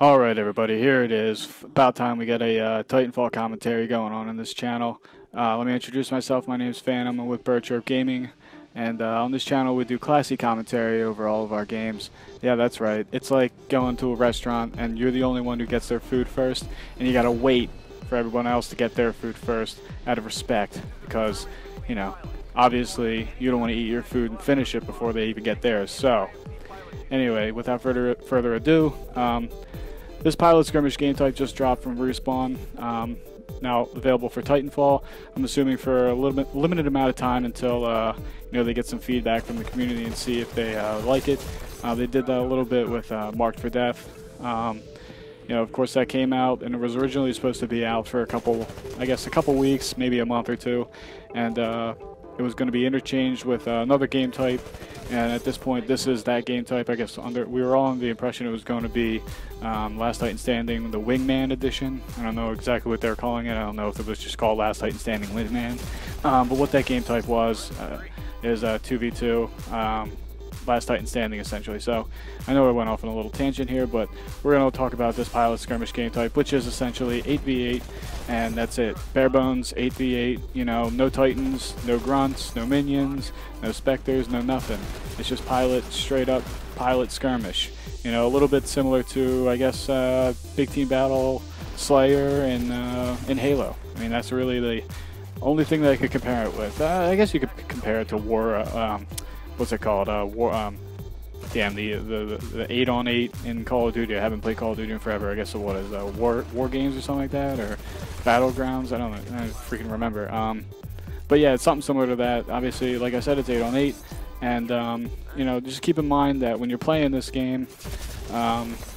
Alright everybody, here it is. About time we get a Titanfall commentary going on this channel. Let me introduce myself. My name is Phantom. I'm with BirdChirpGaming. And on this channel we do classy commentary over all of our games. Yeah, that's right. It's like going to a restaurant and you're the only one who gets their food first. And you gotta wait for everyone else to get their food first out of respect. Because, you know, obviously you don't want to eat your food and finish it before they even get theirs. So, anyway, without further ado, this Pilot Skirmish game type just dropped from Respawn, now available for Titanfall. I'm assuming for a little bit limited amount of time until they get some feedback from the community and see if they like it. They did that a little bit with Marked for Death. Of course that came out and it was originally supposed to be out for a couple weeks, maybe a month or two, and it was going to be interchanged with another game type, and at this point this is that game type. I guess we were all under the impression it was going to be Last Titan Standing, the Wingman edition. I don't know exactly what they're calling it. I don't know if it was just called Last Titan Standing Wingman, but what that game type was is 2v2 Last Titan Standing, essentially. So I know I went off on a little tangent here, but we're going to talk about this Pilot Skirmish game type, which is essentially 8v8, and that's it. Bare bones 8v8. No Titans, no grunts, no minions, no specters, no nothing. It's just straight up Pilot Skirmish. A little bit similar to, I guess, Big Team Battle, Slayer, and Halo. I mean, that's really the only thing that I could compare it with. I guess you could compare it to War. What's it called? The 8-on-8 in Call of Duty. I haven't played Call of Duty in forever. I guess what is War Games or something like that, or Battlegrounds. I don't know. I don't freaking remember. But yeah, it's something similar to that. Obviously, like I said, it's 8-on-8, and just keep in mind that when you're playing this game, it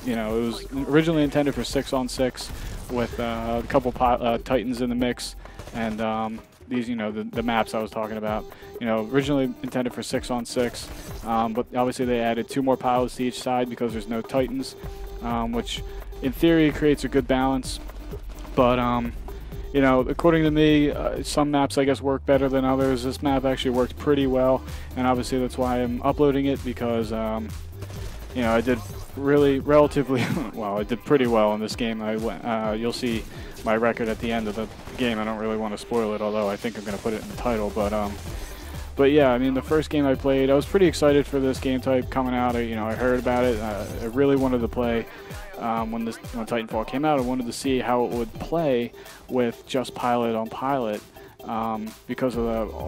was originally intended for 6-on-6 with a couple Titans in the mix, and these, the maps I was talking about, originally intended for 6-on-6, but obviously they added 2 more pilots to each side because there's no Titans, which in theory creates a good balance. But according to me, some maps I guess work better than others. This map actually worked pretty well, and obviously that's why I'm uploading it, because I did relatively well. I did pretty well in this game. You'll see my record at the end of the game. I don't really want to spoil it, although I think I'm going to put it in the title. But yeah, I mean, the first game I played, I was pretty excited for this game type coming out. I heard about it. I really wanted to play when Titanfall came out. I wanted to see how it would play with just pilot on pilot, because of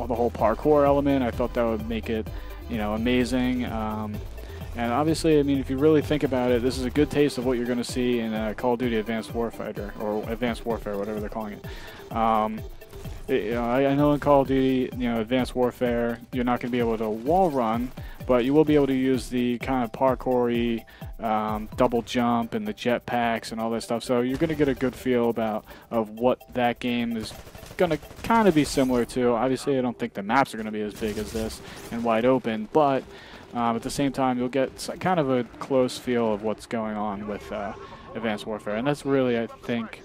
the whole parkour element. I thought that would make it, amazing. And obviously, I mean, if you really think about it, this is a good taste of what you're going to see in Call of Duty Advanced Warfighter, or Advanced Warfare, whatever they're calling it. I know in Call of Duty, Advanced Warfare, you're not going to be able to wall run, but you will be able to use the kind of parkour-y double jump and the jetpacks and all that stuff. So you're going to get a good feel of what that game is going to kind of be similar to. Obviously, I don't think the maps are going to be as big as this and wide open, but at the same time, you'll get kind of a close feel of what's going on with Advanced Warfare. And that's really, I think,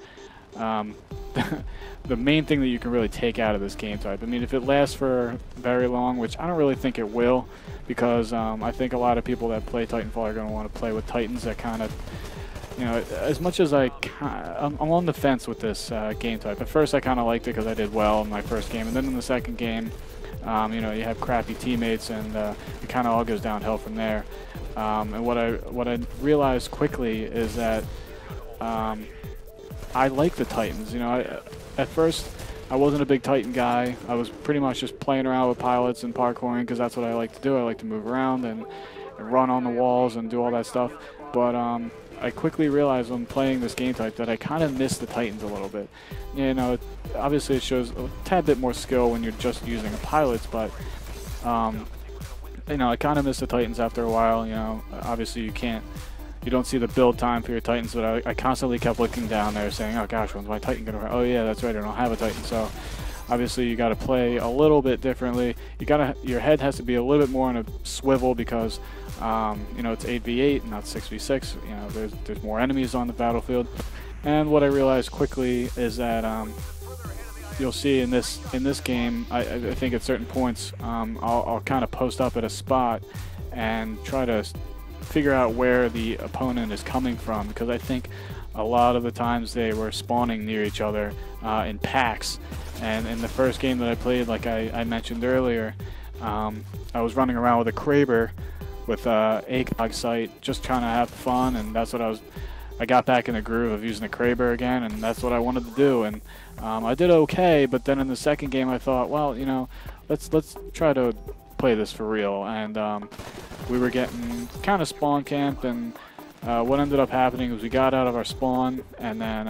the main thing that you can really take out of this game type. I mean, if it lasts for very long, which I don't really think it will, because I think a lot of people that play Titanfall are going to want to play with Titans that kind of, as much as I'm on the fence with this game type. At first, I kind of liked it because I did well in my first game, and then in the second game, you have crappy teammates, and it kind of all goes downhill from there. And what I realized quickly is that I like the Titans. At first I wasn't a big Titan guy. I was pretty much just playing around with pilots and parkouring because that's what I like to do. I like to move around and run on the walls and do all that stuff. But I quickly realized when playing this game type that I kind of miss the Titans a little bit. Obviously it shows a tad bit more skill when you're just using pilots, but I kind of miss the Titans after a while. Obviously you don't see the build time for your Titans, but I constantly kept looking down there saying, oh gosh, when's my Titan gonna run? Oh yeah, that's right, I don't have a Titan. So obviously you got to play a little bit differently. Your head has to be a little bit more on a swivel, because it's 8v8 and not 6v6. There's more enemies on the battlefield. And what I realized quickly is that you'll see in this game, I think at certain points, I'll kind of post up at a spot and try to figure out where the opponent is coming from, because I think a lot of the times they were spawning near each other in packs. And in the first game that I played, like I mentioned earlier, I was running around with a Kraber with a ACOG sight, just trying to have fun, and that's what I got back in the groove of using the Kraber again, and that's what I wanted to do. And I did okay, but then in the second game I thought, well, you know, let's try to play this for real. And we were getting kind of spawn camped, and what ended up happening was we got out of our spawn, and then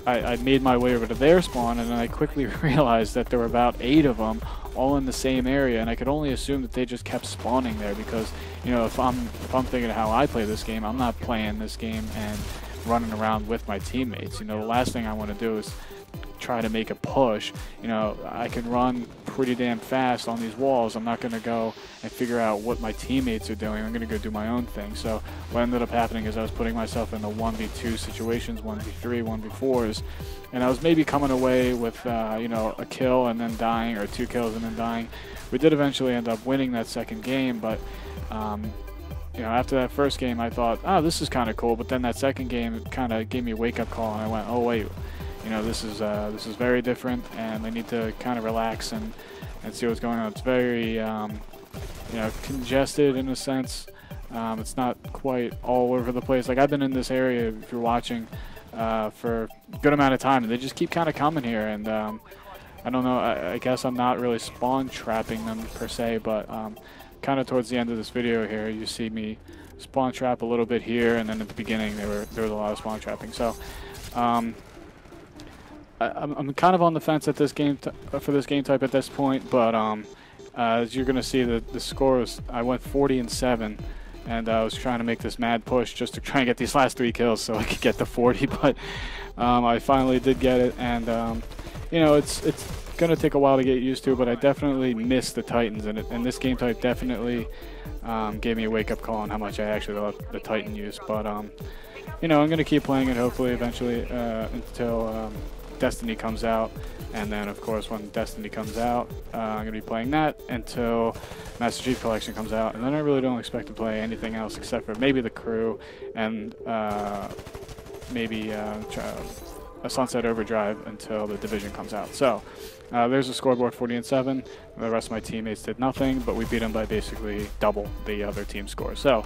I made my way over to their spawn, and then I quickly realized that there were about 8 of them all in the same area, and I could only assume that they just kept spawning there, because, you know, if I'm thinking of how I play this game, I'm not playing this game and running around with my teammates. You know, the last thing I want to do is try to make a push. You know, I can run pretty damn fast on these walls. I'm not going to go and figure out what my teammates are doing. I'm going to go do my own thing. So what ended up happening is I was putting myself in the 1v2 situations, 1v3, 1v4s, and I was maybe coming away with, you know, a kill and then dying, or 2 kills and then dying. We did eventually end up winning that second game, but you know, after that first game I thought, oh, this is kind of cool, but then that second game kind of gave me a wake-up call, and I went, oh wait, you know, this is very different, and I need to kind of relax and see what's going on. It's very, you know, congested in a sense. It's not quite all over the place. Like, I've been in this area, if you're watching, for a good amount of time, and they just keep kind of coming here. And I don't know. I guess I'm not really spawn trapping them per se, but kind of towards the end of this video here, you see me spawn trap a little bit here, and then at the beginning there was a lot of spawn trapping. So. I'm kind of on the fence at this game for this game type at this point, but as you're gonna see, the score was, I went 40-7, and I was trying to make this mad push just to try and get these last 3 kills so I could get to 40, but I finally did get it. And you know, it's gonna take a while to get used to, but I definitely miss the Titans, and this game type definitely gave me a wake-up call on how much I actually love the Titan use. But you know, I'm gonna keep playing it, hopefully eventually, until Destiny comes out, and then of course when Destiny comes out, I'm gonna be playing that until Master Chief Collection comes out, and then I really don't expect to play anything else except for maybe the crew and maybe a Sunset Overdrive until the Division comes out. So there's a scoreboard, 40-7. The rest of my teammates did nothing, but we beat them by basically double the other team score. So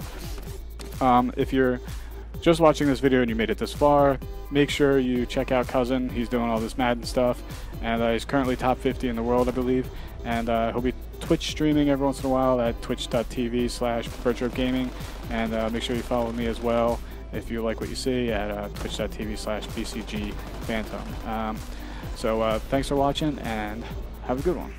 if you're just watching this video and you made it this far, make sure you check out Cousin. He's doing all this Madden stuff, and he's currently top 50 in the world, I believe. And he'll be Twitch streaming every once in a while at twitch.tv/BirdChirpGaming. And make sure you follow me as well if you like what you see at twitch.tv/BCGPhantom. So thanks for watching, and have a good one.